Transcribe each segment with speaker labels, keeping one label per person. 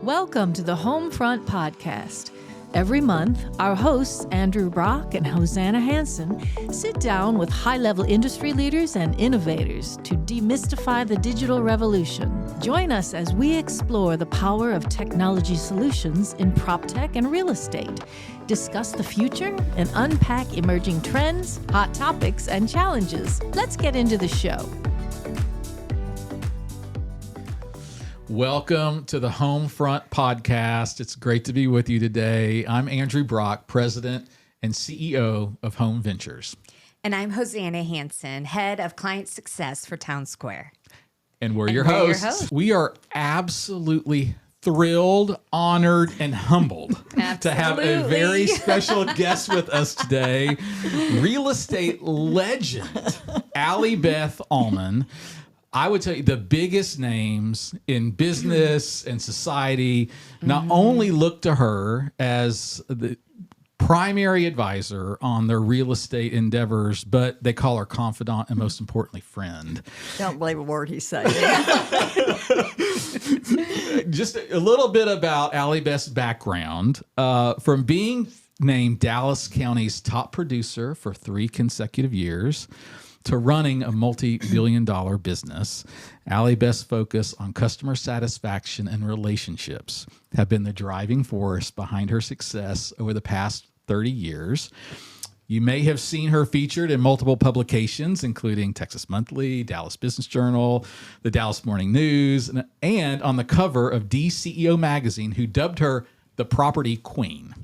Speaker 1: Welcome to the Homefront Podcast. Every month, our hosts, Andrew Brock and Hosanna Hansen, sit down with high-level industry leaders and innovators to demystify the digital revolution. Join us as we explore the power of technology solutions in PropTech and real estate, discuss the future, and unpack emerging trends, hot topics, and challenges. Let's get into the show.
Speaker 2: Welcome to the Homefront Podcast. It's great to be with you today. I'm Andrew Brock, President and CEO of Home Ventures.
Speaker 3: And I'm Hosanna Hansen, Head of Client Success for Town Square.
Speaker 2: And we're your hosts. We are absolutely thrilled, honored, and humbled to have a very special guest with us today, real estate legend, Allie Beth Allman. I would tell you the biggest names in business and society not only look to her as the primary advisor on their real estate endeavors, but they call her confidant and most importantly, friend.
Speaker 4: Don't believe a word he's saying.
Speaker 2: Just a little bit about Allie Beth's background. From being named Dallas County's top producer for 3 consecutive years, to running a multi-billion-dollar business, Allie Beth's focus on customer satisfaction and relationships have been the driving force behind her success over the past 30 years. You may have seen her featured in multiple publications, including Texas Monthly, Dallas Business Journal, the Dallas Morning News, and on the cover of DCEO magazine, who dubbed her the Property Queen.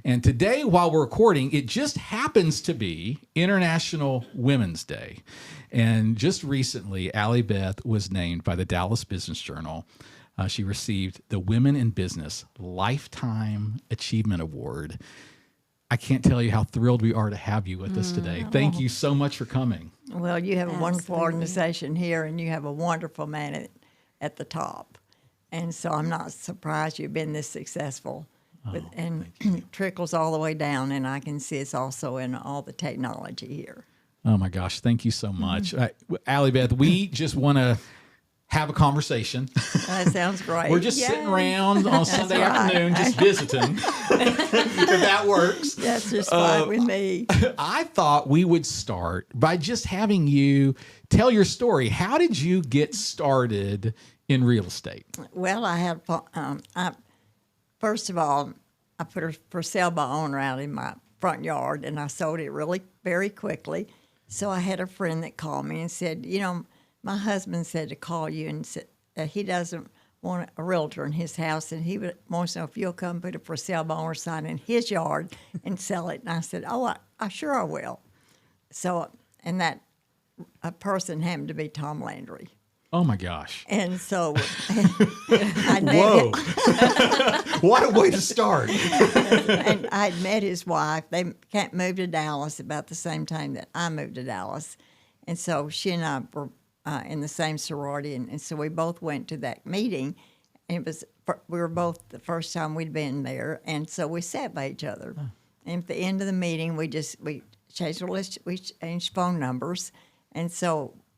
Speaker 2: And today, while we're recording, it just happens to be International Women's Day. And just recently, Allie Beth was named by the Dallas Business Journal. She received the Women in Business Lifetime Achievement Award. I can't tell you how thrilled we are to have you with us today. Thank you so much for coming.
Speaker 4: Well, you have a wonderful organization here, and you have a wonderful man at the top. And so I'm not surprised you've been this successful. And trickles all the way down, and I can see it's also in all the technology here.
Speaker 2: Oh my gosh, thank you so much. Allie Beth, we just want to have a conversation.
Speaker 4: That sounds great.
Speaker 2: We're just sitting around on Sunday afternoon, just visiting, if that works.
Speaker 4: That's just fine with me.
Speaker 2: I thought we would start by just having you tell your story. How did you get started in real estate?
Speaker 4: Well, I had... First of all, I put a for sale by owner out in my front yard, and I sold it really very quickly. So I had a friend that called me and said, you know, my husband said to call you and said he doesn't want a realtor in his house, and he wants to know if you'll come put a for sale by owner sign in his yard and sell it. And I said, oh, I sure I will. So, and that a person happened to be Tom Landry.
Speaker 2: Oh my gosh.
Speaker 4: And so I
Speaker 2: Whoa. What a way to start.
Speaker 4: And I'd met his wife. They can't move to Dallas about the same time that I moved to Dallas. And so she and I were in the same sorority. And so we both went to that meeting. And we were both the first time we'd been there. And so we sat by each other. Huh. And at the end of the meeting, we exchanged phone numbers.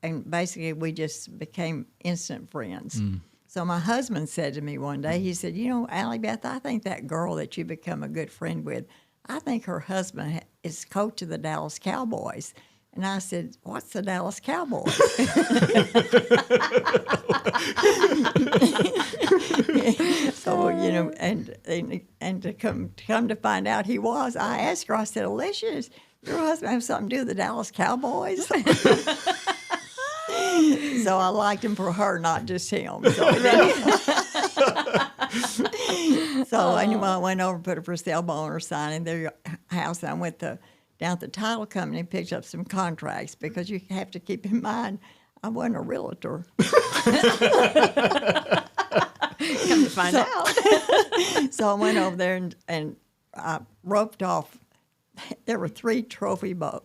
Speaker 4: And basically, we just became instant friends. So my husband said to me one day, he said, you know, Allie Beth, I think that girl that you become a good friend with, I think her husband is coach of the Dallas Cowboys. And I said, what's the Dallas Cowboys? So, you know, and to come to find out he was, I asked her, I said, Alicia, does your husband have something to do with the Dallas Cowboys? So I liked him for her, not just him. So anyway, I went over and put a for sale by owner sign in their house. And I went down at the title company and picked up some contracts because you have to keep in mind I wasn't a realtor.
Speaker 3: Come to find out.
Speaker 4: So I went over there and I roped off. There were 3 trophy ball.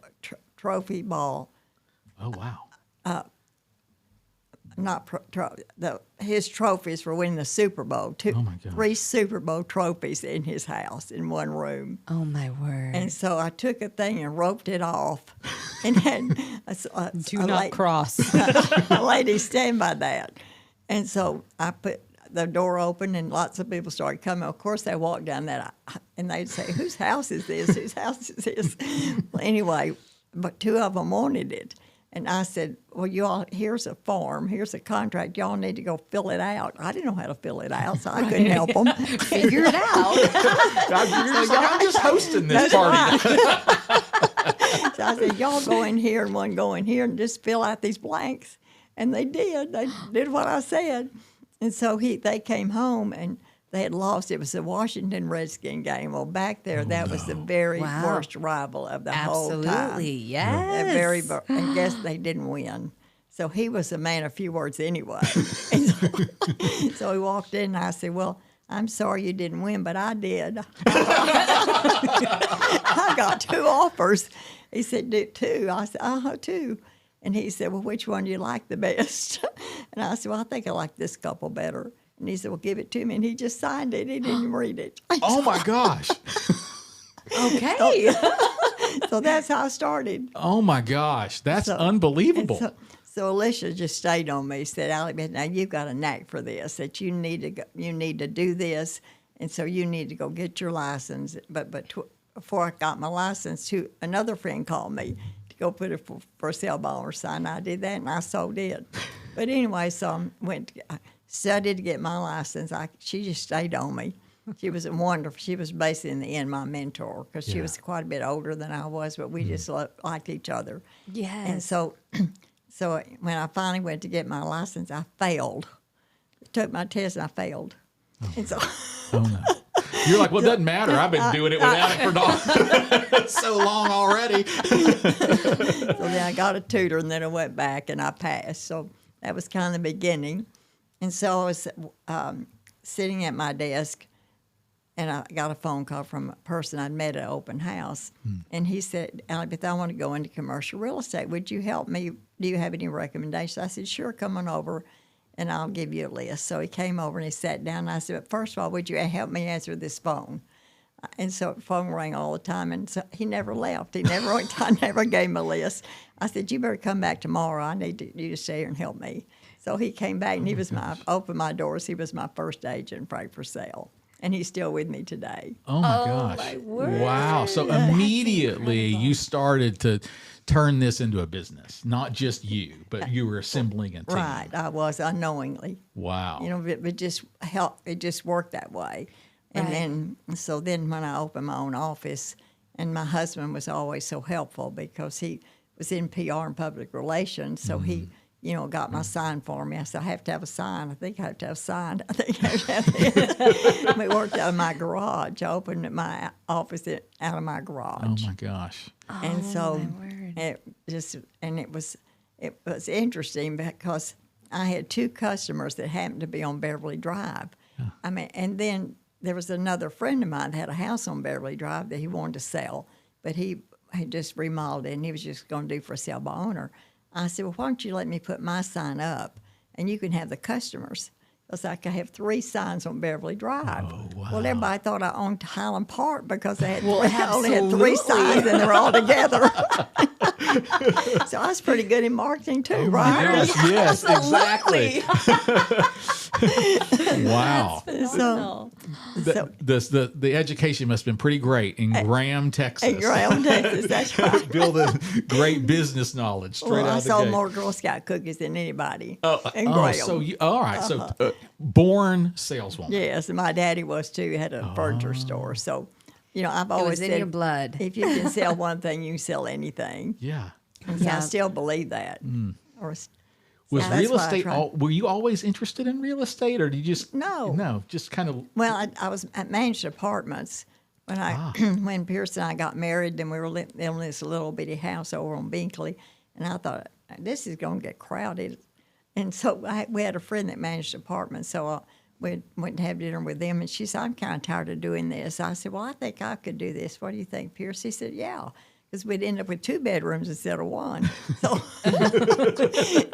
Speaker 2: Oh wow.
Speaker 4: His trophies for winning the Super Bowl. 3 Super Bowl trophies in his house in one room.
Speaker 3: Oh my word!
Speaker 4: And so I took a thing and roped it off, and had
Speaker 3: do not cross.
Speaker 4: A lady stand by that, and so I put the door opened and lots of people started coming. Of course, they walked down that, and they'd say, "Whose house is this? Whose house is this?" Well, anyway, but 2 of them wanted it. And I said, "Well, y'all, here's a form, here's a contract. Y'all need to go fill it out." I didn't know how to fill it out, so I couldn't help them figure it out.
Speaker 2: I'm just hosting this party.
Speaker 4: So I said, "Y'all go in here and one go in here and just fill out these blanks." And they did. They did what I said. And so they came home and they had lost. It was the Washington Redskin game. Well, back there, that was the very worst rival of the whole time.
Speaker 3: Absolutely, yes.
Speaker 4: And guess they didn't win. So he was a man of few words anyway. And so he walked in and I said, "Well, I'm sorry you didn't win, but I did. I got 2 offers." He said, "Do 2?" I said, "Uh-huh, 2." And he said, "Well, which one do you like the best?" And I said, "Well, I think I like this couple better." And he said, "Well, give it to me." And he just signed it. He didn't even read it.
Speaker 2: Oh, my gosh.
Speaker 3: Okay.
Speaker 4: So that's how I started.
Speaker 2: Oh, my gosh. That's unbelievable.
Speaker 4: So Alicia just stayed on me, said, "Allie Beth, now you've got a knack for this, that you need to do this, and so you need to go get your license." But before I got my license, another friend called me to go put a for sale by owner sign. I did that, and I sold it. But anyway, so I studied to get my license. She just stayed on me. She was wonderful. She was basically in the end my mentor because she was quite a bit older than I was, but we just liked each other.
Speaker 3: Yes.
Speaker 4: And so when I finally went to get my license, I failed. Took my test and I failed. And so
Speaker 2: Oh, no. You're like, "Well, it doesn't matter. I've been doing it without it for so long already."
Speaker 4: So then I got a tutor, and then I went back, and I passed. So that was kind of the beginning. And so I was sitting at my desk, and I got a phone call from a person I'd met at an open house. And he said, "Allie Beth, I want to go into commercial real estate. Would you help me? Do you have any recommendations?" I said, "Sure, come on over, and I'll give you a list." So he came over, and he sat down, and I said, "But first of all, would you help me answer this phone?" And so the phone rang all the time, and so he never left. I never gave him a list. I said, "You better come back tomorrow. I need you to stay here and help me." So he came back, and he was opened my doors. He was my first agent for sale. And he's still with me today.
Speaker 2: Oh, my gosh.
Speaker 3: My word.
Speaker 2: Wow. So immediately you started to turn this into a business, not just you, but you were assembling a team.
Speaker 4: Right, I was unknowingly.
Speaker 2: Wow.
Speaker 4: It just helped. It just worked that way. And then when I opened my own office, and my husband was always so helpful because he was in PR and public relations, so he got my sign for me. I said, "I have to have a sign. I think I have to have a sign. I think I have to have it." We worked out of my garage. I opened my office out of my garage.
Speaker 2: Oh, my gosh.
Speaker 4: And so it was interesting because I had 2 customers that happened to be on Beverly Drive. I mean, and then there was another friend of mine that had a house on Beverly Drive that he wanted to sell, but he had just remodeled it and he was just going to do for sale by owner. I said, "Well, why don't you let me put my sign up and you can have the customers?" Because I could have 3 signs on Beverly Drive.
Speaker 2: Oh, wow.
Speaker 4: Well, everybody thought I owned Highland Park because they had I only had 3 signs and they're all together. So I was pretty good in marketing too, right?
Speaker 2: My gosh, yes, exactly. Wow. The education must have been pretty great in Graham, Texas.
Speaker 4: In Graham, Texas, that's right.
Speaker 2: Building great business knowledge straight out
Speaker 4: I
Speaker 2: of the
Speaker 4: sold
Speaker 2: gate.
Speaker 4: more Girl Scout cookies than anybody in Graham.
Speaker 2: So all right. So born saleswoman.
Speaker 4: Yes, and my daddy was too. He had a furniture store. So, I've always
Speaker 3: in
Speaker 4: said,
Speaker 3: your blood.
Speaker 4: if you can sell one thing, you can sell anything.
Speaker 2: Yeah.
Speaker 4: And so I still believe that.
Speaker 2: Was
Speaker 4: that's
Speaker 2: real
Speaker 4: why I
Speaker 2: estate?
Speaker 4: tried.
Speaker 2: Were you always interested in real estate, or did you just
Speaker 4: No,
Speaker 2: just kind of?
Speaker 4: Well, I managed apartments when when Pierce and I got married. Then we were living in this little bitty house over on Binkley, and I thought this is going to get crowded. And so we had a friend that managed apartments, so we went to have dinner with them, and she said, "I'm kind of tired of doing this." I said, "Well, I think I could do this. What do you think, Pierce?" He said, "Yeah." Because we'd end up with 2 bedrooms instead of 1. So,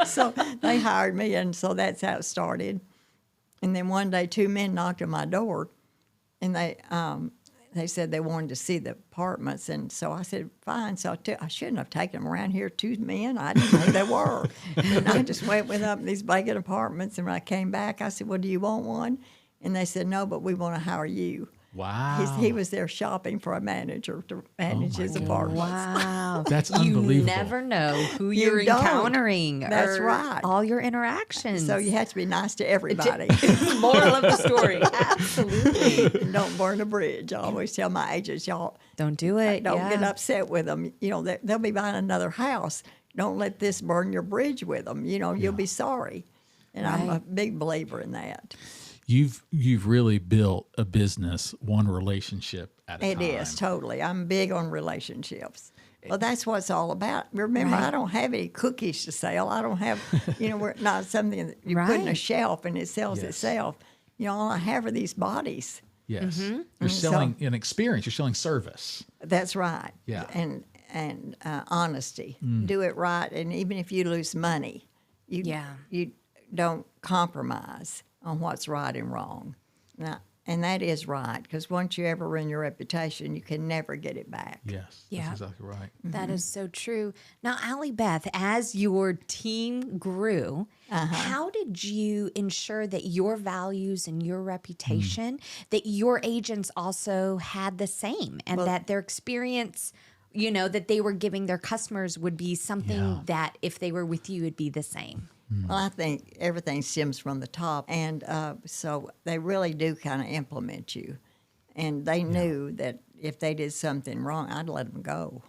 Speaker 4: so they hired me, and so that's how it started. And then one day, 2 men knocked on my door, and they said they wanted to see the apartments, and so I said, fine. So I shouldn't have taken them around here, 2 men. I didn't know who they were. And I just went with them these vacant apartments, and when I came back, I said, well, do you want one? And they said, no, but we want to hire you.
Speaker 2: Wow.
Speaker 4: He was there shopping for a manager to manage his apartments.
Speaker 3: Wow.
Speaker 2: That's unbelievable.
Speaker 3: You never know who
Speaker 4: You
Speaker 3: you're
Speaker 4: don't.
Speaker 3: encountering.
Speaker 4: That's
Speaker 3: or
Speaker 4: right.
Speaker 3: All your interactions.
Speaker 4: So you have to be nice to everybody.
Speaker 3: Moral of the story. Absolutely.
Speaker 4: And don't burn a bridge. I always tell my agents, y'all,
Speaker 3: Don't do it.
Speaker 4: don't get
Speaker 3: yeah.
Speaker 4: upset with them. You know, they'll be buying another house. Don't let this burn your bridge with them. You know, you'll be sorry. And I'm a
Speaker 3: Right.
Speaker 4: big believer in that.
Speaker 2: You've really built a business one relationship at a time.
Speaker 4: It is, totally. I'm big on relationships. Well, that's what it's all about. Remember, I don't have any cookies to sell. I don't have, we're not something that you put in a
Speaker 3: Right.
Speaker 4: shelf and it sells
Speaker 2: Yes.
Speaker 4: itself. You know, all I have are these bodies.
Speaker 2: Yes.
Speaker 3: Mm-hmm.
Speaker 2: You're
Speaker 4: So-
Speaker 2: selling an experience. You're selling service.
Speaker 4: That's right.
Speaker 2: Yeah.
Speaker 4: And honesty. Do it right, and even if you lose money, you don't compromise on what's right and wrong. Now, and that is right, because once you ever ruin your reputation, you can never get it back.
Speaker 2: Yes.
Speaker 3: Yeah.
Speaker 2: That's exactly right.
Speaker 3: That is so true. Now, Allie Beth, as your team grew, how did you ensure that your values and your reputation, that your agents also had the same, and that their experience, that they were giving their customers would be something that if they were with you, it'd be the same?
Speaker 4: Well, I think everything stems from the top, and so they really do kind of implement you. And they knew that if they did something wrong, I'd let them go.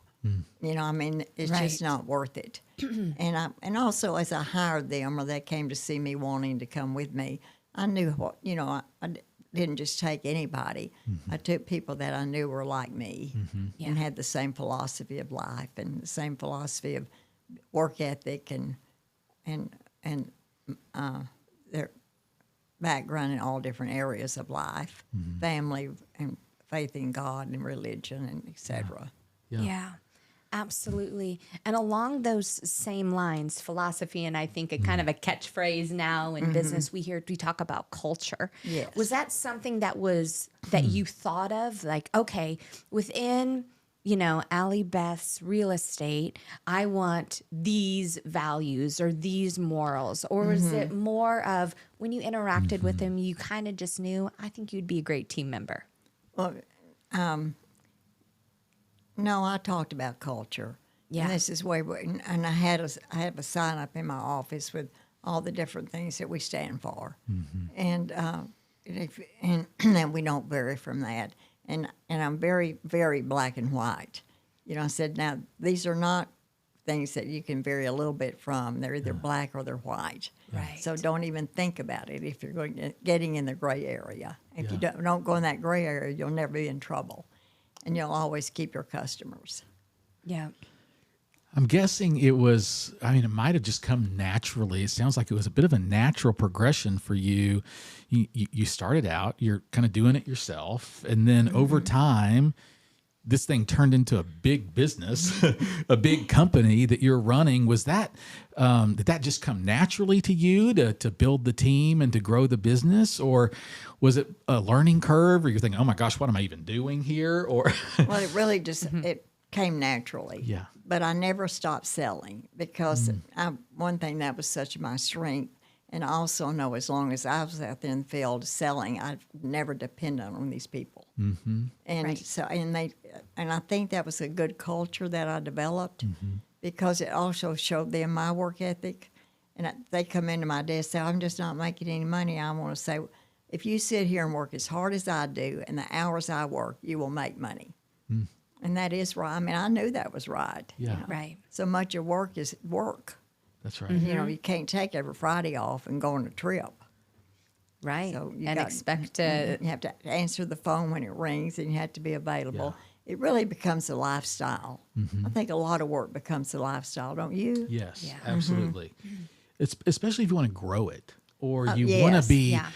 Speaker 4: It's just not worth it. And also as I hired them, or they came to see me wanting to come with me, I knew what I didn't just take anybody. I took people that I knew were like me and had the same philosophy of life and the same philosophy of work ethic and their background in all different areas of life, family and faith in God and religion and et cetera.
Speaker 3: Yeah, absolutely. And along those same lines, philosophy, and I think a kind of a catchphrase now in business, we talk about culture.
Speaker 4: Yes.
Speaker 3: Was that something that you thought of? Like, okay, within Allie Beth's real estate, I want these values or these morals? Or is it more of when you interacted with him, you kind of just knew, I think you'd be a great team member?
Speaker 4: Well, no, I talked about culture.
Speaker 3: Yeah.
Speaker 4: And this is and I have a sign up in my office with all the different things that we stand for. And then we don't vary from that. And I'm very, very black and white. I said, now, these are not things that you can vary a little bit from. They're either black or they're white.
Speaker 3: Right.
Speaker 4: So don't even think about it if you're getting in the gray area. If you don't go in that gray area, you'll never be in trouble. And you'll always keep your customers.
Speaker 3: Yeah.
Speaker 2: I'm guessing it might have just come naturally. It sounds like it was a bit of a natural progression for you. You started out, you're kind of doing it yourself. And then over time, this thing turned into a big business, a big company that you're running. Was that, did that just come naturally to you to build the team and to grow the business? Or was it a learning curve, or you're thinking, oh my gosh, what am I even doing here? Or
Speaker 4: Well, it really just, it came naturally.
Speaker 2: Yeah.
Speaker 4: But I never stopped selling because one thing that was such my strength, and I also know as long as I was out there in the field selling, I've never depended on these people. And so, and I think that was a good culture that I developed because it also showed them my work ethic. And they come into my desk and say, I'm just not making any money. I want to say, if you sit here and work as hard as I do and the hours I work, you will make money. And that is right. I mean, I knew that was right.
Speaker 2: Yeah.
Speaker 3: Right.
Speaker 4: So much of work is work.
Speaker 2: that's right.
Speaker 4: You can't take every Friday off and go on a trip.
Speaker 3: Right.
Speaker 4: So
Speaker 3: And expect to.
Speaker 4: You have to answer the phone when it rings, and you have to be available. It really becomes a lifestyle. I think a lot of work becomes a lifestyle, don't you?
Speaker 2: Yes,
Speaker 3: Yeah.
Speaker 2: absolutely. It's especially if you want to grow it, or you
Speaker 4: yes.
Speaker 2: want to be,
Speaker 3: Yeah.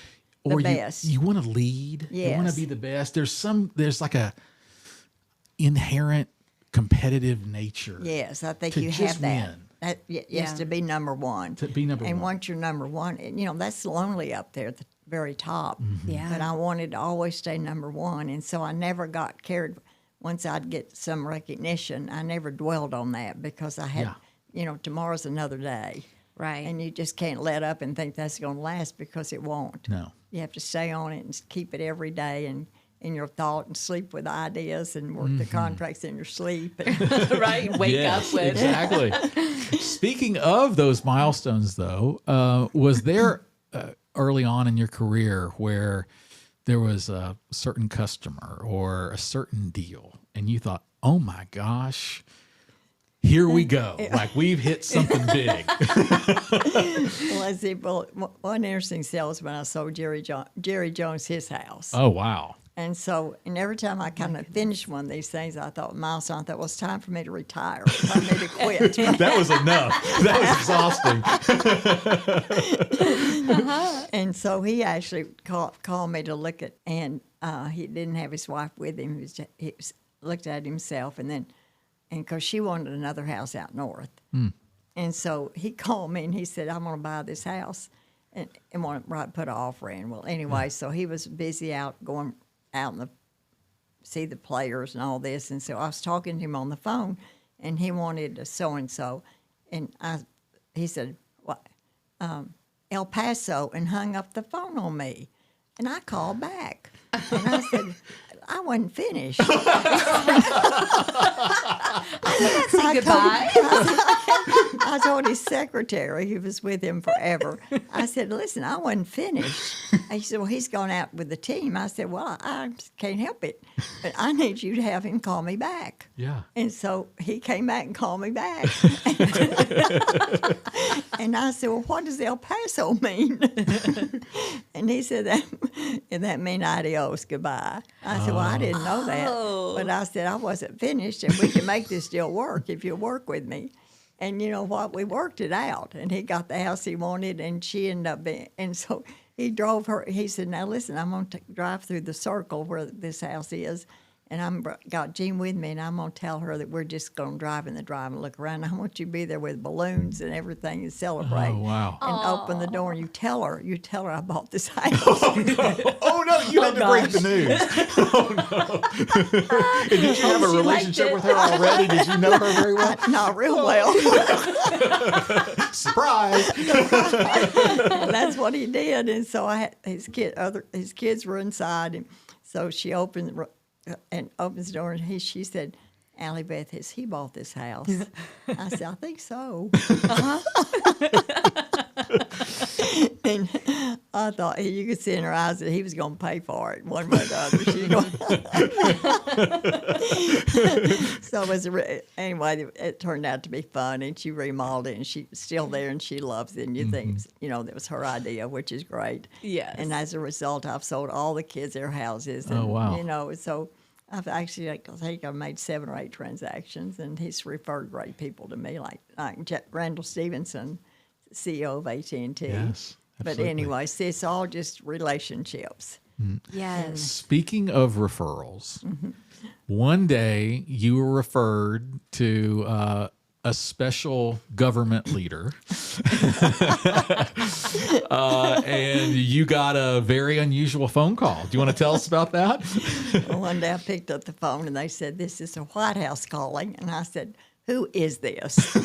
Speaker 2: or
Speaker 4: The
Speaker 2: you
Speaker 4: best.
Speaker 2: you want to lead. You want to
Speaker 4: Yes.
Speaker 2: be the best. There's like a inherent competitive nature.
Speaker 4: Yes, I think
Speaker 2: to
Speaker 4: you
Speaker 2: just
Speaker 4: have that.
Speaker 2: win.
Speaker 4: Yes,
Speaker 3: Yeah.
Speaker 4: to be number one.
Speaker 2: To be number
Speaker 4: and
Speaker 2: one.
Speaker 4: once you're number one, that's lonely up there at the very top.
Speaker 3: Yeah.
Speaker 4: But I wanted to always stay number one, and so I never got carried. Once I'd get some recognition, I never dwelled on that because I had, tomorrow's another day.
Speaker 3: Right.
Speaker 4: And you just can't let up and think that's going to last because it won't.
Speaker 2: No.
Speaker 4: You have to stay on it and keep it every day and in your thought and sleep with ideas and work the contracts in your sleep.
Speaker 3: Right. Wake
Speaker 2: Yes,
Speaker 3: up with.
Speaker 2: exactly. Speaking of those milestones, though, was there early on in your career where there was a certain customer or a certain deal and you thought, oh my gosh, here we go. Like we've hit something big.
Speaker 4: One interesting sale was when I sold Jerry Jones his house.
Speaker 2: Oh, wow.
Speaker 4: And every time I kind of finished one of these things, I thought, milestone, I thought, well, it's time for me to retire. It's time for me to quit.
Speaker 2: That was enough. That was exhausting.
Speaker 4: And so he actually called me to look at, and he didn't have his wife with him. He looked at himself, and because she wanted another house out north. And so he called me, and he said, I'm going to buy this house and want to put an offer in. Well, anyway, so he was busy going out and see the players and all this. And so I was talking to him on the phone, and he wanted a so-and-so. And he said, what? El Paso, and hung up the phone on me. And I called back. And I said, I wasn't finished.
Speaker 3: Goodbye.
Speaker 4: I told his secretary, who was with him forever, I said, listen, I wasn't finished. He said, well, he's gone out with the team. I said, well, I can't help it, but I need you to have him call me back.
Speaker 2: Yeah.
Speaker 4: And so he came back and called me back. And I said, well, what does El Paso mean? And he said, that means adios, goodbye. I said, well, I didn't know that. But I said, I wasn't finished, and we can make this deal work if you'll work with me. And you know what? We worked it out, and he got the house he wanted, and she ended up being, and so he drove her. He said, now listen, I'm going to drive through the circle where this house is, and got Jean with me, and I'm going to tell her that we're just going to drive in the drive and look around. I want you to be there with balloons and everything and celebrate.
Speaker 2: Oh, wow.
Speaker 4: And open the door, and you tell her I bought this house.
Speaker 2: Oh, no, you had to break the news. Oh, no. And did you have a relationship with her already? Did you know her very well?
Speaker 4: Not real well.
Speaker 2: Surprise.
Speaker 4: And that's what he did. And so his kids were inside, and so she opens the door, and she said, Allie Beth, has he bought this house? I said, I think so. And I thought you could see in her eyes that he was going to pay for it one way or the other. So anyway, it turned out to be fun, and she remodeled it, and she's still there, and she loves it. And you think, that was her idea, which is great.
Speaker 3: Yes.
Speaker 4: And as a result, I've sold all the kids their houses. And,
Speaker 2: Oh, wow.
Speaker 4: So I've actually, I think I've made 7 or 8 transactions, and he's referred great people to me, like Randall Stevenson, CEO of AT&T.
Speaker 2: Yes,
Speaker 4: But
Speaker 2: absolutely.
Speaker 4: anyway, see, it's all just relationships.
Speaker 3: Yes.
Speaker 2: Speaking of referrals, one day you were referred to a special government leader, and you got a very unusual phone call. Do you want to tell us about that?
Speaker 4: Well, one day I picked up the phone, and they said, this is the White House calling. And I said, who is this?
Speaker 3: Is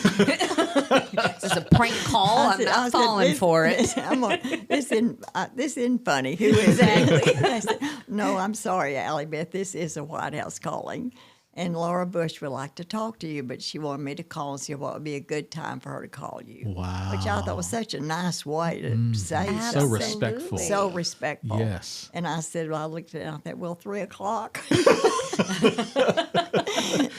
Speaker 3: this a prank call? I'm not falling for it.
Speaker 4: This isn't funny. Who is it? I said, no, I'm sorry, Allie Beth. This is the White House calling. And Laura Bush would like to talk to you, but she wanted me to call and see what would be a good time for her to call you.
Speaker 2: Wow.
Speaker 4: Which I thought was such a nice way to say
Speaker 2: So
Speaker 4: something.
Speaker 2: respectful.
Speaker 4: So respectful.
Speaker 2: Yes.
Speaker 4: And I said, well, I looked at it and I thought, well, 3 o'clock.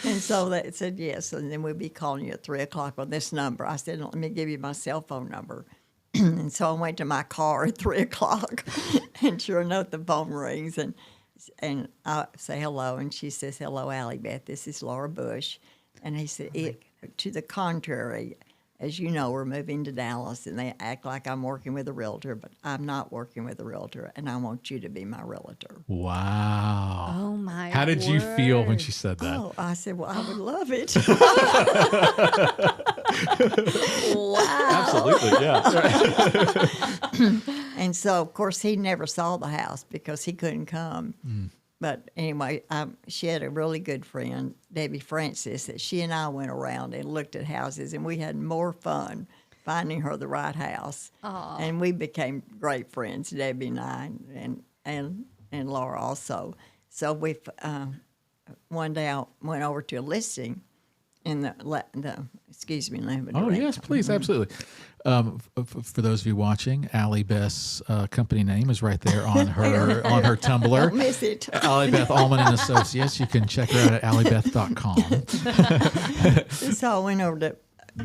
Speaker 4: And so they said yes, and then we'll be calling you at 3 o'clock on this number. I said, let me give you my cell phone number. And so I went to my car at 3 o'clock, and sure enough, the phone rings, and I say hello, and she says, hello, Allie Beth, this is Laura Bush. And he said, to the contrary, as you know, we're moving to Dallas, and they act like I'm working with a realtor, but I'm not working with a realtor, and I want you to be my realtor.
Speaker 2: Wow.
Speaker 3: Oh, my
Speaker 2: How did you feel when
Speaker 3: word.
Speaker 2: she said that?
Speaker 4: Oh, I said, well, I would love it.
Speaker 3: Wow.
Speaker 2: Absolutely, yeah.
Speaker 4: And so, of course, he never saw the house because he couldn't come. But anyway, she had a really good friend, Debbie Francis, that she and I went around and looked at houses, and we had more fun finding her the right house.
Speaker 3: Aww.
Speaker 4: And we became great friends, Debbie and I, and Laura also. So we one day I went over to a listing in the excuse me, let me
Speaker 2: Oh,
Speaker 4: direct.
Speaker 2: yes, please, absolutely. For those of you watching, Allie Beth's company name is right there on her Tumblr.
Speaker 4: Don't miss it.
Speaker 2: Allie Beth Allman and Associates. You can check her out at alliebeth.com.
Speaker 4: So I went over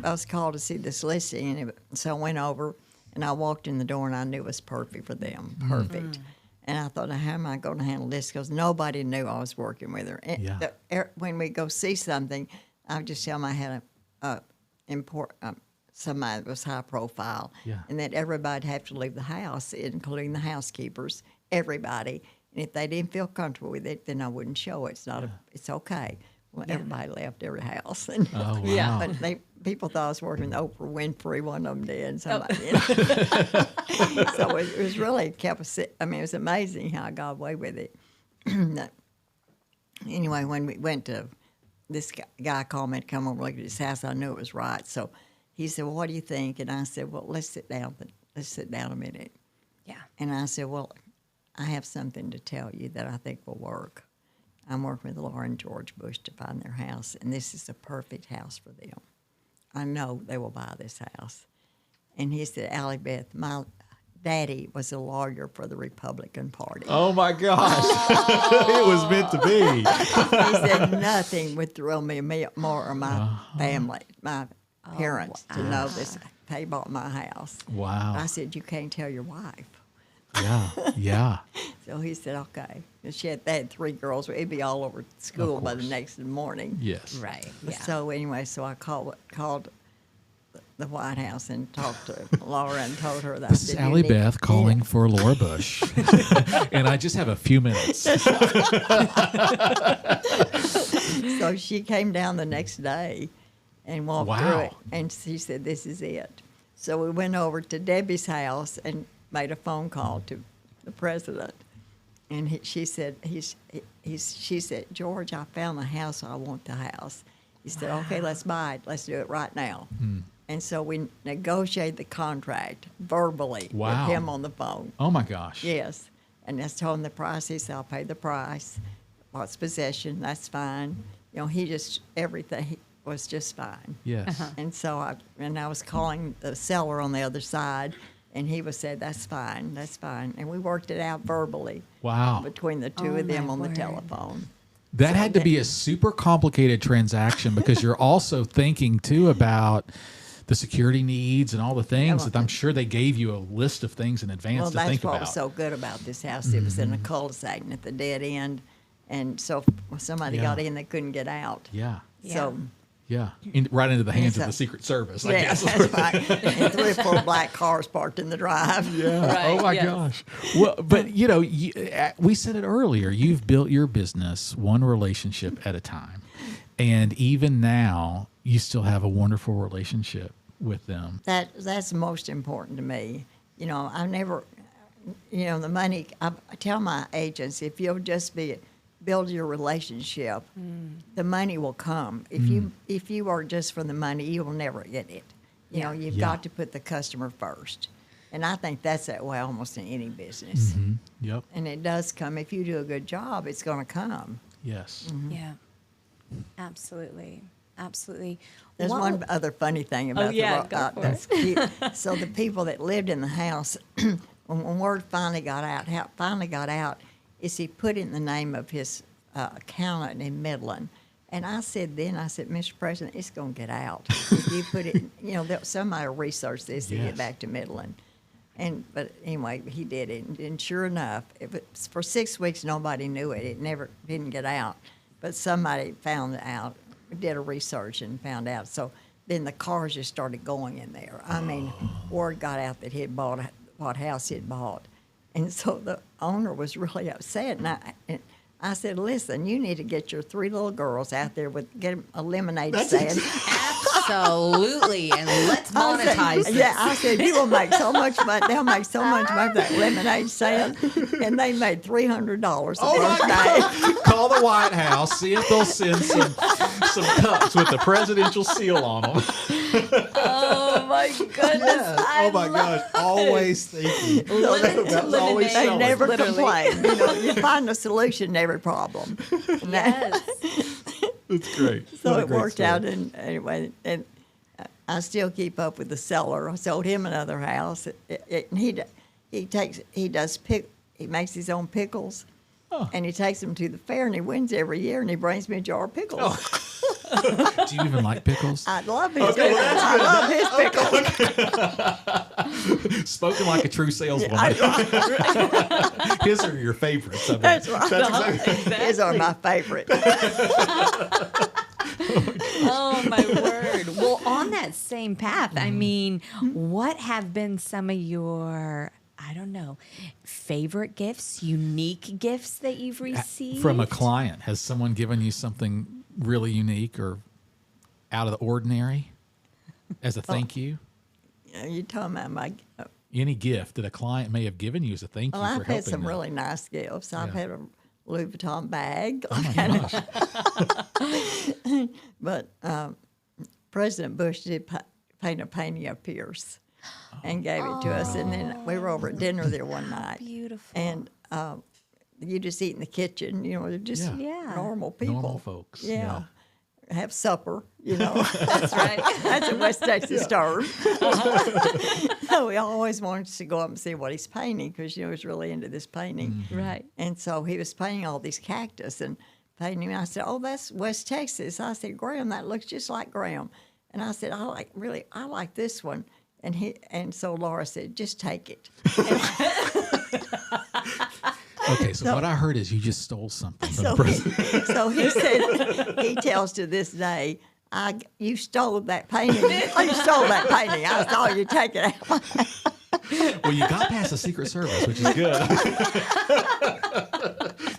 Speaker 4: I was called to see this listing, and so I went over, and I walked in the door, and I knew it was perfect for them, perfect. And I thought, how am I going to handle this? Because nobody knew I was working with her. And when we go see something, I would just tell them I had somebody that was high profile, and that everybody'd have to leave the house, including the housekeepers, everybody. And if they didn't feel comfortable with it, then I wouldn't show it. It's okay. Well, everybody left every house. And,
Speaker 2: Oh, wow.
Speaker 4: But people thought I was working with Oprah Winfrey. One of them did. Somebody did. So it was really kept us. I mean, it was amazing how I got away with it. Anyway, when we went to this guy called me to come over and look at his house, I knew it was right. So he said, "Well, what do you think?" And I said, "Well, let's sit down. Let's sit down a minute."
Speaker 3: Yeah.
Speaker 4: And I said, "Well, I have something to tell you that I think will work. I'm working with Laura and George Bush to find their house, and this is the perfect house for them. I know they will buy this house." And he said, "Allie Beth, my daddy was a lawyer for the Republican Party."
Speaker 2: Oh, my gosh. It was meant to be.
Speaker 4: He said nothing would thrill me more, or my family, my parents, to know this. They bought my house.
Speaker 2: Wow.
Speaker 4: I said, "You can't tell your wife."
Speaker 2: Yeah.
Speaker 4: So he said, "Okay." And they had 3 girls. It'd be all over school by the next morning.
Speaker 2: Yes.
Speaker 3: Right. Yeah.
Speaker 4: So anyway, so I called the White House and talked to Laura and told her that.
Speaker 2: This is Allie Beth calling for Laura Bush. And I just have a few minutes.
Speaker 4: So she came down the next day and walked through it, and she said, "This is it." So we went over to Debbie's house and made a phone call to the president, and she said, she said, "George, I found the house. I want the house." He said, "Okay, let's buy it. Let's do it right now." And so we negotiated the contract verbally with him on the phone.
Speaker 2: Oh, my gosh.
Speaker 4: Yes. And I told him the price. He said, "I'll pay the price. What's possession? That's fine." You know, everything was just fine.
Speaker 2: Yes.
Speaker 4: And so I was calling the seller on the other side, and he said, "That's fine, that's fine." And we worked it out verbally.
Speaker 2: Wow.
Speaker 4: Between the two of them on the telephone.
Speaker 2: That had to be a super complicated transaction because you're also thinking, too, about the security needs and all the things that I'm sure they gave you a list of things in advance to think about.
Speaker 4: Well, that's what was so good about this house. It was in a cul-de-sac and at the dead end. And so if somebody got in, they couldn't get out.
Speaker 2: Yeah.
Speaker 4: So...
Speaker 2: Yeah, right into the hands of the Secret Service, I guess.
Speaker 4: That's right. And 3 or 4 black cars parked in the drive.
Speaker 2: Yeah.
Speaker 3: Right,
Speaker 2: Oh, my gosh. Well, but, we said it earlier. You've built your business one relationship at a time. And even now, you still have a wonderful relationship with them.
Speaker 4: That's most important to me. I never, the money, I tell my agents, if you'll just build your relationship, the money will come. If you are just for the money, you will never get it. You've got to put the customer first. And I think that's that way almost in any business.
Speaker 2: Yep.
Speaker 4: And it does come. If you do a good job, it's going to come.
Speaker 2: Yes.
Speaker 3: Yeah. Absolutely. Absolutely.
Speaker 4: There's one other funny thing about that's cute. So the people that lived in the house, when word finally got out, is he put in the name of his accountant in Midland. And I said, "Mr. President, it's going to get out. If you put it, somebody will research this to get back to Midland." But anyway, he did it. And sure enough, for 6 weeks, nobody knew it. It didn't get out. But somebody found out, did a research and found out. So then the cars just started going in there. I mean, word got out that he had bought what house he had bought. And so the owner was really upset. And I said, "Listen, you need to get your 3 little girls out there get them a lemonade stand."
Speaker 3: Absolutely. And let's monetize this.
Speaker 4: Yeah, I said, you will make so much money. They'll make so much money with that lemonade stand. And they made $300 the first day.
Speaker 2: Call the White House, see if they'll send some cups with the presidential seal on them.
Speaker 3: Oh, my goodness.
Speaker 5: Yes.
Speaker 3: I
Speaker 5: Oh my
Speaker 3: love
Speaker 5: gosh! Always thinking.
Speaker 3: Lemon to
Speaker 5: That was always
Speaker 3: lemonade.
Speaker 4: They
Speaker 5: selling.
Speaker 4: never
Speaker 3: Literally.
Speaker 4: complain. You know, you find a solution to every problem. And
Speaker 3: Yes.
Speaker 2: That's great.
Speaker 4: So
Speaker 2: What a
Speaker 4: it
Speaker 2: great
Speaker 4: worked
Speaker 2: story.
Speaker 4: out, and anyway, and I still keep up with the seller. I sold him another house, and he makes his own pickles, and he takes them to the fair, and he wins every year, and he brings me a jar of pickles.
Speaker 2: Do you even like pickles?
Speaker 4: I love his pickles. I love his pickles.
Speaker 2: Spoken like a true saleswoman. His are your favorites. I mean.
Speaker 4: That's right.
Speaker 3: Exactly.
Speaker 4: His are my favorite.
Speaker 3: Oh, my word. Well, on that same path, I mean, what have been some of your, I don't know, favorite gifts, unique gifts that you've received?
Speaker 2: From a client, has someone given you something really unique or out of the ordinary as a thank you?
Speaker 4: You're talking about my.
Speaker 2: Any gift that a client may have given you as a thank you
Speaker 4: Well,
Speaker 2: for
Speaker 4: I've
Speaker 2: helping
Speaker 4: had some
Speaker 2: them.
Speaker 4: really nice gifts. I've
Speaker 2: Yeah.
Speaker 4: had a Louis Vuitton bag.
Speaker 2: Oh my gosh.
Speaker 4: But President Bush did paint a painting of Pierce and gave it to us. And then we were over at dinner there one night.
Speaker 3: Beautiful.
Speaker 4: And you just eat in the kitchen. You know, they're just
Speaker 3: Yeah.
Speaker 4: normal people.
Speaker 2: Normal folks.
Speaker 4: Yeah. Have supper, you know.
Speaker 3: That's right.
Speaker 4: That's a West Texas term. We always wanted to go up and see what he's painting because, you know, he's really into this painting.
Speaker 3: Right.
Speaker 4: And so he was painting all these cactus and painting them. I said, "Oh, that's West Texas." I said, "Graham, that looks just like Graham." And I said, "I like this one." And so Laura said, "Just take it."
Speaker 2: Okay, so what I heard is you just stole something from
Speaker 4: So
Speaker 2: the president.
Speaker 4: So he said, he tells to this day, "You stole that painting. You stole that painting. I saw you take it out."
Speaker 2: Well, you got past the Secret Service, which is good.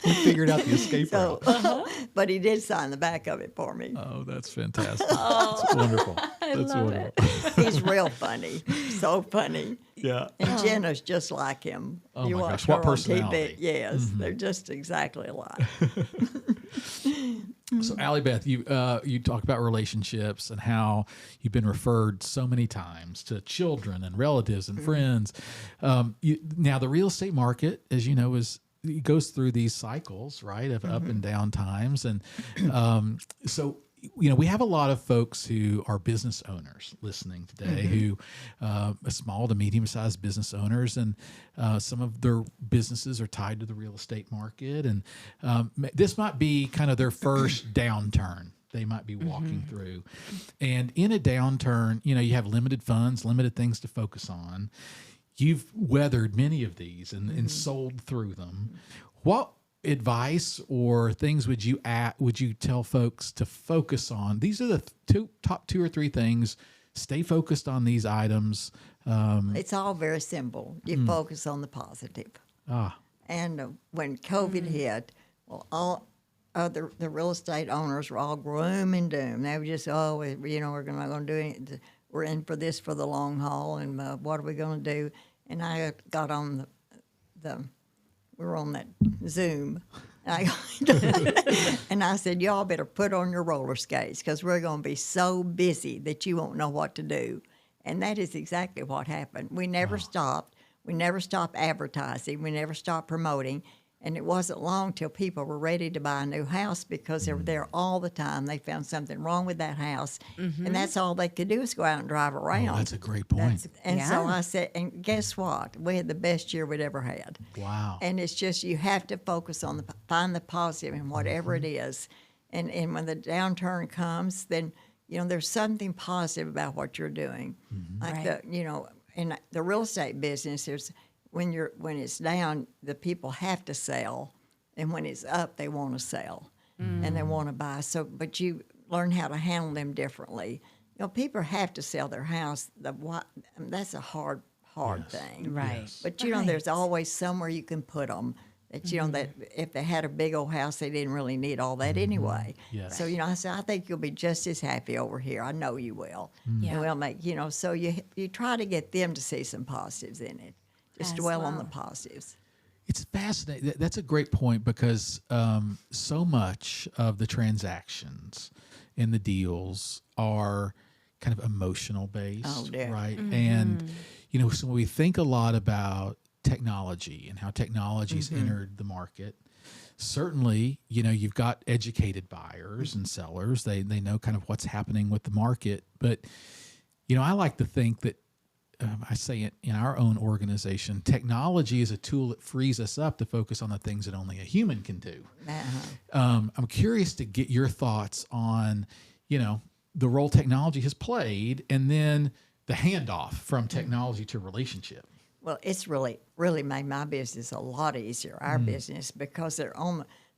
Speaker 2: You figured out the escape
Speaker 4: So,
Speaker 2: route.
Speaker 4: but he did sign the back of it for me.
Speaker 2: Oh, that's fantastic. That's wonderful. That's
Speaker 3: love
Speaker 2: wonderful.
Speaker 4: He's real funny, so funny.
Speaker 2: Yeah.
Speaker 4: And Jenna's just like him.
Speaker 2: Oh
Speaker 4: you
Speaker 2: my
Speaker 4: watch
Speaker 2: gosh, what
Speaker 4: her on
Speaker 2: personality.
Speaker 4: TV. Yes, they're just exactly alike.
Speaker 2: So, Allie Beth, you talk about relationships and how you've been referred so many times to children and relatives and friends. Now, the real estate market, as you know, it goes through these cycles, right, of up and down times, and so. You know, we have a lot of folks who are business owners listening today, who small to medium-sized business owners, and some of their businesses are tied to the real estate market, and this might be kind of their first downturn they might be walking through. And in a downturn, you know, you have limited funds, limited things to focus on. You've weathered many of these and sold through them. What advice or things would you tell folks to focus on? These are the top two or three things. Stay focused on these items.
Speaker 4: It's all very simple. You focus on the positive. And when COVID hit, well, all the real estate owners were all gloom and doom. They were just, we're not going to do it. We're in for this for the long haul, and what are we going to do? And I got on we were on that Zoom. And I said, "Y'all better put on your roller skates because we're going to be so busy that you won't know what to do." And that is exactly what happened. We never stopped. We never stopped advertising. We never stopped promoting. And it wasn't long till people were ready to buy a new house because they were there all the time. They found something wrong with that house. And that's all they could do is go out and drive around.
Speaker 2: Oh, that's a great point.
Speaker 4: And so I said, and guess what? We had the best year we'd ever had.
Speaker 2: Wow.
Speaker 4: And it's just you have to focus on find the positive in whatever it is. And when the downturn comes, then, you know, there's something positive about what you're doing. Like in the real estate business, there's when it's down, the people have to sell, and when it's up, they want to sell and they want to buy. So, but you learn how to handle them differently. You know, people have to sell their house. That's a hard thing,
Speaker 3: Right.
Speaker 2: Yes.
Speaker 4: But you know, there's always somewhere you can put them. That, that if they had a big old house, they didn't really need all that anyway.
Speaker 2: Yes.
Speaker 4: So, I said, I think you'll be just as happy over here. I know you will.
Speaker 3: Yeah.
Speaker 4: And we'll make, so you try to get them to see some positives in it. Just
Speaker 3: As
Speaker 4: dwell on
Speaker 3: well.
Speaker 4: the positives.
Speaker 2: It's fascinating. That's a great point because so much of the transactions and the deals are kind of emotional based,
Speaker 4: Oh, yeah.
Speaker 2: right? And, so when we think a lot about technology and how technology's entered the market, certainly, you've got educated buyers and sellers. They know kind of what's happening with the market. But, I like to think that I say it in our own organization, technology is a tool that frees us up to focus on the things that only a human can do. I'm curious to get your thoughts on, the role technology has played and then the handoff from technology to relationship.
Speaker 4: Well, it's really made my business a lot easier, our business, because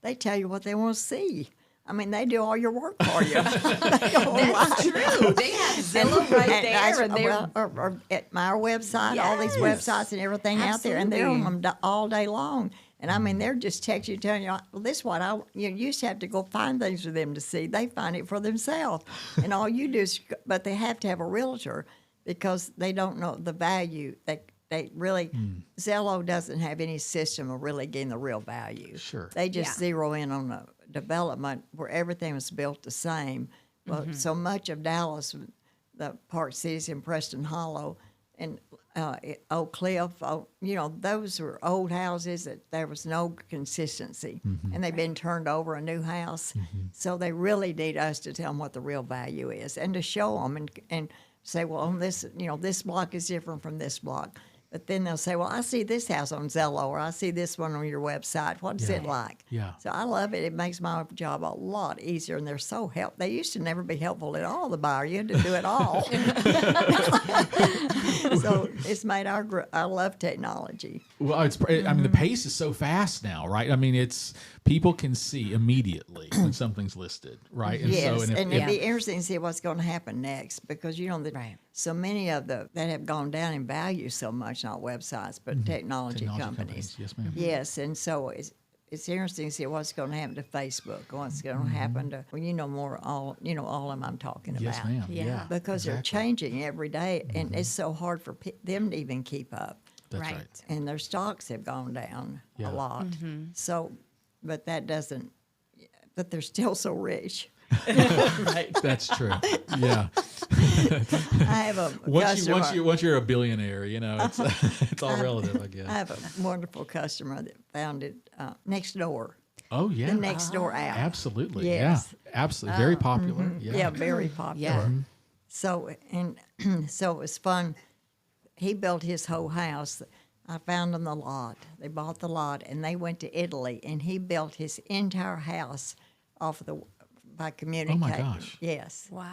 Speaker 4: they tell you what they want to see. I mean, they do all your work for you.
Speaker 3: That's true. They have Zillow right there, and they're
Speaker 4: or at my website, all these websites and everything out there, and they're on them all day long. And I mean, they're just texting you, telling you, well, this is what you used to have to go find things for them to see. They find it for themselves, and all you do is, but they have to have a realtor because they don't know the value. They really, Zillow doesn't have any system of really getting the real value.
Speaker 2: Sure.
Speaker 4: They just zero in on the development where everything was built the same. Well, so much of Dallas, the Park Cities in Preston Hollow and Oak Cliff, those were old houses that there was no consistency. And they've been turned over a new house. So they really need us to tell them what the real value is and to show them and say, well, on this, this block is different from this block. But then they'll say, well, I see this house on Zillow or I see this one on your website. What's it like?
Speaker 2: Yeah.
Speaker 4: So I love it. It makes my job a lot easier, and they're so helpful. They used to never be helpful at all, the buyer. You had to do it all. So it's made I love technology.
Speaker 2: Well, I mean, the pace is so fast now, right? I mean, people can see immediately when something's listed, right? And
Speaker 4: Yes,
Speaker 2: so,
Speaker 4: and it'd be interesting to see what's going to happen next because,
Speaker 3: Right.
Speaker 4: so many of that have gone down in value so much, not websites, but technology companies.
Speaker 2: Yes, ma'am.
Speaker 4: Yes, and so it's interesting to see what's going to happen to Facebook, what's going to happen to, more, all of them I'm talking about.
Speaker 2: Yes, ma'am.
Speaker 3: Yeah.
Speaker 2: Yeah.
Speaker 4: Because they're changing every day, and it's so hard for them to even keep up.
Speaker 2: That's
Speaker 3: Right.
Speaker 2: right.
Speaker 4: And their stocks have gone down
Speaker 2: Yeah.
Speaker 4: a lot. So, but they're still so rich.
Speaker 3: right.
Speaker 2: That's true. Yeah.
Speaker 4: I have a customer.
Speaker 2: Once you're a billionaire, it's all relative, I guess.
Speaker 4: I have a wonderful customer that found it next door.
Speaker 2: Oh yeah.
Speaker 4: The next door app.
Speaker 2: Absolutely.
Speaker 4: Yes.
Speaker 2: Yeah. Absolutely. Very popular.
Speaker 4: Yeah, very popular.
Speaker 3: Yeah.
Speaker 4: So so it was fun. He built his whole house. I found them the lot. They bought the lot, and they went to Italy, and he built his entire house by communicating.
Speaker 2: Oh my gosh.
Speaker 4: Yes.
Speaker 3: Wow.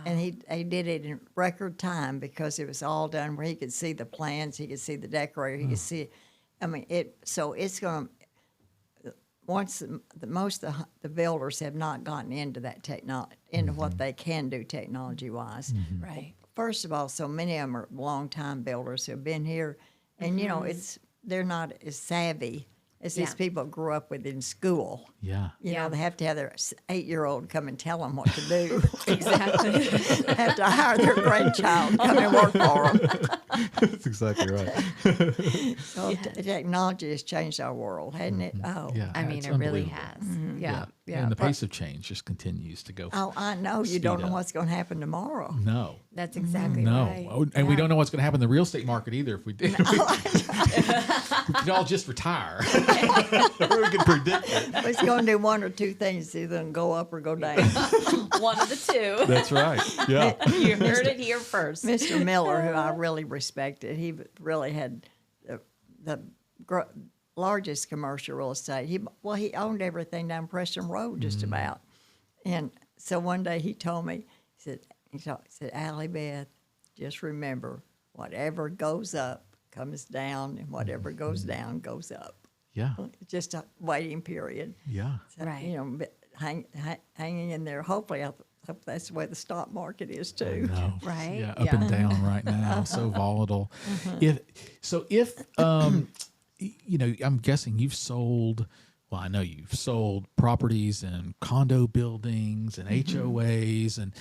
Speaker 4: And he did it in record time because it was all done where he could see the plans, he could see the decorator, he could see. I mean, so it's going to. Once most of the builders have not gotten into that into what they can do technology wise.
Speaker 3: Right.
Speaker 4: First of all, so many of them are long-time builders who have been here, and they're not as savvy as these people grew up with in school.
Speaker 2: Yeah.
Speaker 4: You know, they have to have their 8-year-old come and tell them what to do.
Speaker 3: Exactly.
Speaker 4: They have to hire their grandchild to come and work for them.
Speaker 2: That's exactly right.
Speaker 4: So technology has changed our world, hasn't it? Oh,
Speaker 2: Yeah.
Speaker 3: I mean,
Speaker 2: it's
Speaker 3: it really
Speaker 2: unbelievable.
Speaker 3: has. Yeah. Yeah.
Speaker 2: And the pace of change just continues to go.
Speaker 4: Oh, I know. You
Speaker 2: Speed
Speaker 4: don't know
Speaker 2: up.
Speaker 4: what's going to happen tomorrow.
Speaker 2: No.
Speaker 3: That's exactly
Speaker 2: No.
Speaker 3: right.
Speaker 2: Oh, and we don't know what's going to happen in the real estate market either if we did. we could all just retire. We can predict it.
Speaker 4: It's going to do one or two things, either go up or go down.
Speaker 3: One of the two.
Speaker 2: That's right. Yeah.
Speaker 3: You heard it here first.
Speaker 4: Mr. Miller, who I really respected, he really had the largest commercial real estate. He owned everything down Preston Road just about. And so one day he told me, he said, Allie Beth, just remember, whatever goes up comes down, and whatever goes down goes up.
Speaker 2: Yeah.
Speaker 4: It's just a waiting period.
Speaker 2: Yeah.
Speaker 4: So,
Speaker 3: Right.
Speaker 4: You know, but hanging in there. Hopefully, I hope that's the way the stock market is too.
Speaker 2: No.
Speaker 3: Right?
Speaker 2: Yeah, up and down right now, so volatile. If I'm guessing you've sold. Well, I know you've sold properties in condo buildings and HOAs, and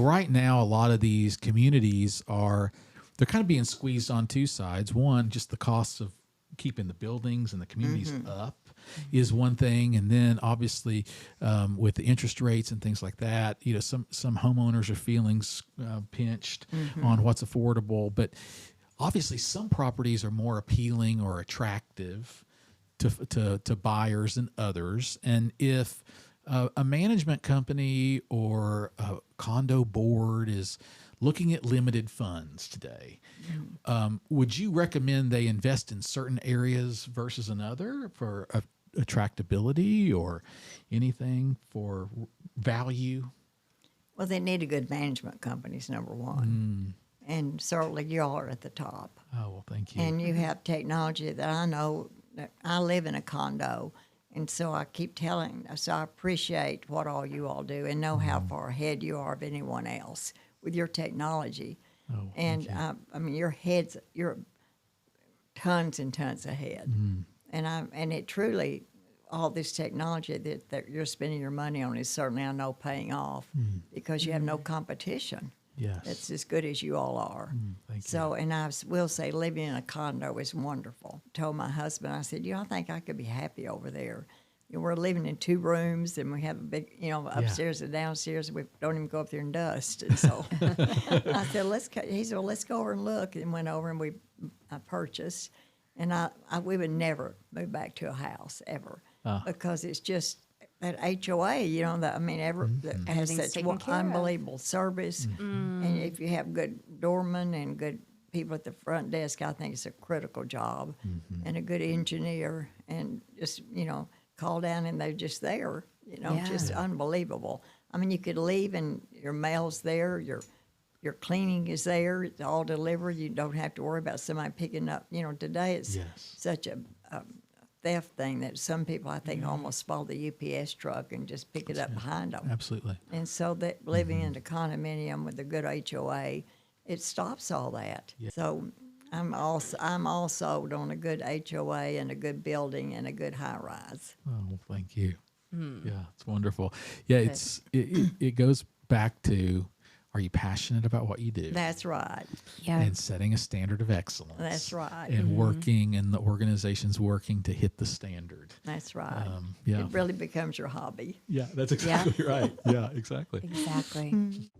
Speaker 2: right now a lot of these communities they're kind of being squeezed on two sides. One, just the cost of keeping the buildings and the communities up is one thing, and then obviously with the interest rates and things like that, some homeowners are feeling pinched on what's affordable, but obviously some properties are more appealing or attractive to buyers than others. And if a management company or a condo board is looking at limited funds today, would you recommend they invest in certain areas versus another for attractability or anything for value?
Speaker 4: Well, they need a good management company is number one. And certainly you all are at the top.
Speaker 2: Oh, well, thank you.
Speaker 4: And you have technology that I know. That I live in a condo, and so I keep telling. So I appreciate what all you all do and know how far ahead you are of anyone else with your technology.
Speaker 2: Oh,
Speaker 4: and I mean, you're tons and tons ahead. And it truly, all this technology that you're spending your money on is certainly, I know, paying off because you have no competition.
Speaker 2: Yes.
Speaker 4: That's as good as you all are.
Speaker 2: Thank
Speaker 4: you. And I will say living in a condo is wonderful. Told my husband, I said, I think I could be happy over there. We're living in 2 rooms, and we have a big, upstairs and downstairs. We don't even go up there and dust. And so I said, he said, well, let's go over and look. And went over, and I purchased. And we would never move back to a house ever because it's just, that HOA, that has
Speaker 3: Everything's
Speaker 4: such
Speaker 3: taken care of.
Speaker 4: unbelievable service. And if you have good doormen and good people at the front desk, I think it's a critical job. And a good engineer, and just, call down and they're just there, just unbelievable. I mean, you could leave and your mail's there, your cleaning is there, it's all delivered. You don't have to worry about somebody picking up. Today it's such a theft thing that some people, I think, almost follow the UPS truck and just pick it up behind them.
Speaker 2: Absolutely.
Speaker 4: And so that living in a condominium with a good HOA, it stops all that.
Speaker 2: Yeah.
Speaker 4: So I'm all sold on a good HOA and a good building and a good high rise.
Speaker 2: Oh, well, thank you. Yeah, it's wonderful. Yeah, it goes back to, are you passionate about what you do?
Speaker 4: That's right.
Speaker 3: Yeah.
Speaker 2: And setting a standard of excellence.
Speaker 4: That's right.
Speaker 2: And working, and the organization's working to hit the standard.
Speaker 4: That's right.
Speaker 2: Yeah.
Speaker 4: It really becomes your hobby.
Speaker 2: Yeah, that's exactly right. Yeah, exactly.
Speaker 3: Exactly.